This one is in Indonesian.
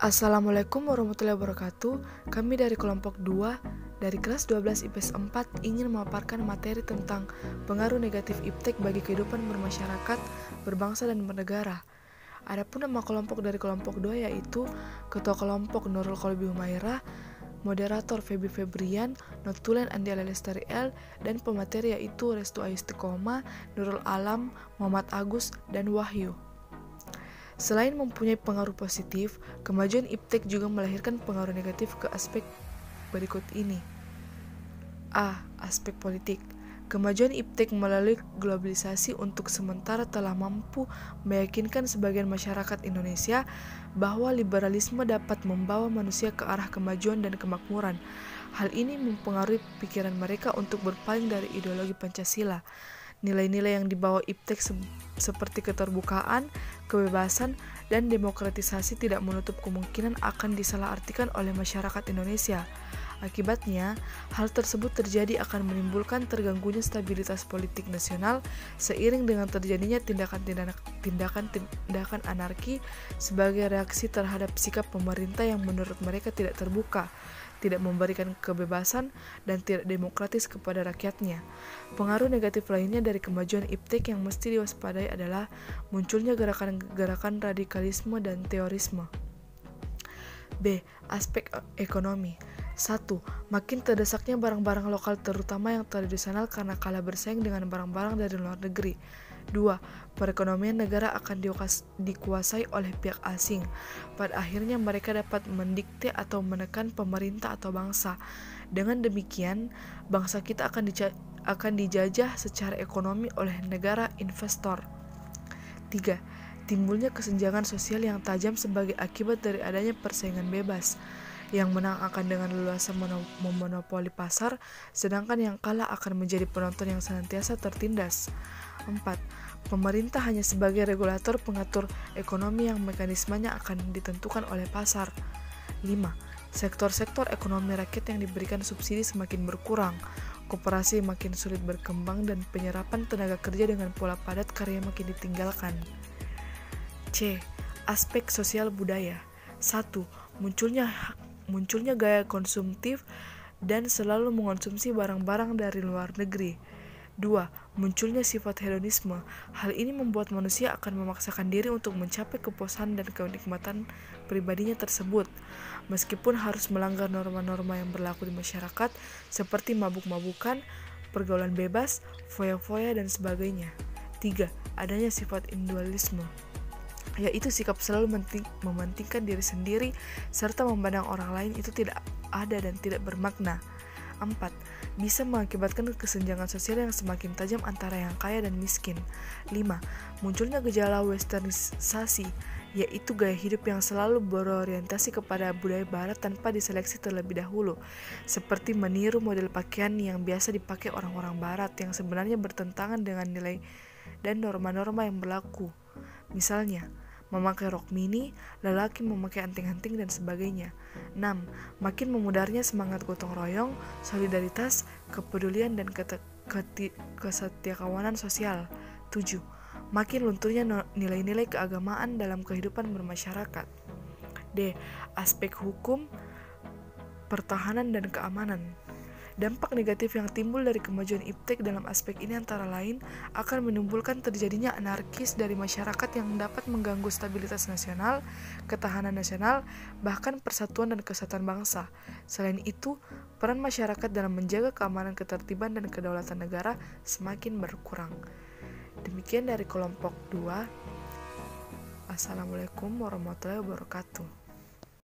Assalamualaikum warahmatullahi wabarakatuh. Kami dari kelompok 2 dari kelas 12 IPS 4 ingin memaparkan materi tentang pengaruh negatif iptek bagi kehidupan bermasyarakat, berbangsa dan bernegara. Adapun nama kelompok dari kelompok 2 yaitu Ketua Kelompok Nurul Qalbi Humairah, Moderator Feby Febrian, Notulen Andi Lestari L, dan pemateri yaitu Restu Ayu Istiqomah, Nurul Alam, Muhammad Agus, dan Wahyu. Selain mempunyai pengaruh positif, kemajuan iptek juga melahirkan pengaruh negatif ke aspek berikut ini. A. Aspek politik. Kemajuan iptek melalui globalisasi untuk sementara telah mampu meyakinkan sebagian masyarakat Indonesia bahwa liberalisme dapat membawa manusia ke arah kemajuan dan kemakmuran. Hal ini mempengaruhi pikiran mereka untuk berpaling dari ideologi Pancasila. Nilai-nilai yang dibawa iptek seperti keterbukaan, kebebasan, dan demokratisasi tidak menutup kemungkinan akan disalahartikan oleh masyarakat Indonesia. Akibatnya, hal tersebut terjadi akan menimbulkan terganggunya stabilitas politik nasional seiring dengan terjadinya tindakan anarki sebagai reaksi terhadap sikap pemerintah yang menurut mereka tidak terbuka, tidak memberikan kebebasan, dan tidak demokratis kepada rakyatnya. Pengaruh negatif lainnya dari kemajuan iptek yang mesti diwaspadai adalah munculnya gerakan-gerakan radikalisme dan terorisme. B. Aspek ekonomi. 1. Makin terdesaknya barang-barang lokal terutama yang tradisional karena kalah bersaing dengan barang-barang dari luar negeri. 2. Perekonomian negara akan dikuasai oleh pihak asing. Pada akhirnya mereka dapat mendikte atau menekan pemerintah atau bangsa. Dengan demikian, bangsa kita akan dijajah secara ekonomi oleh negara investor. 3. Timbulnya kesenjangan sosial yang tajam sebagai akibat dari adanya persaingan bebas. Yang menang akan dengan leluasa memonopoli pasar, sedangkan yang kalah akan menjadi penonton yang senantiasa tertindas. 4. Pemerintah hanya sebagai regulator pengatur ekonomi yang mekanismenya akan ditentukan oleh pasar. 5. Sektor-sektor ekonomi rakyat yang diberikan subsidi semakin berkurang, koperasi makin sulit berkembang, dan penyerapan tenaga kerja dengan pola padat karya makin ditinggalkan. C. Aspek sosial budaya. 1. Munculnya gaya konsumtif dan selalu mengonsumsi barang-barang dari luar negeri. 2. Munculnya sifat hedonisme. Hal ini membuat manusia akan memaksakan diri untuk mencapai kepuasan dan kenikmatan pribadinya tersebut, meskipun harus melanggar norma-norma yang berlaku di masyarakat seperti mabuk-mabukan, pergaulan bebas, foya-foya, dan sebagainya. 3. Adanya sifat individualisme, yaitu sikap selalu mementingkan diri sendiri serta memandang orang lain itu tidak ada dan tidak bermakna. 4. Bisa mengakibatkan kesenjangan sosial yang semakin tajam antara yang kaya dan miskin. 5. Munculnya gejala westernisasi, yaitu gaya hidup yang selalu berorientasi kepada budaya barat tanpa diseleksi terlebih dahulu, seperti meniru model pakaian yang biasa dipakai orang-orang barat yang sebenarnya bertentangan dengan nilai dan norma-norma yang berlaku. Misalnya, memakai rok mini, lelaki memakai anting-anting, dan sebagainya. 6. Makin memudarnya semangat gotong royong, solidaritas, kepedulian, dan kesetiakawanan sosial. 7. Makin lunturnya nilai-nilai keagamaan dalam kehidupan bermasyarakat. D. Aspek hukum, pertahanan, dan keamanan. Dampak negatif yang timbul dari kemajuan iptek dalam aspek ini antara lain akan menimbulkan terjadinya anarkis dari masyarakat yang dapat mengganggu stabilitas nasional, ketahanan nasional, bahkan persatuan dan kesatuan bangsa. Selain itu, peran masyarakat dalam menjaga keamanan, ketertiban, dan kedaulatan negara semakin berkurang. Demikian dari kelompok 2. Assalamualaikum warahmatullahi wabarakatuh.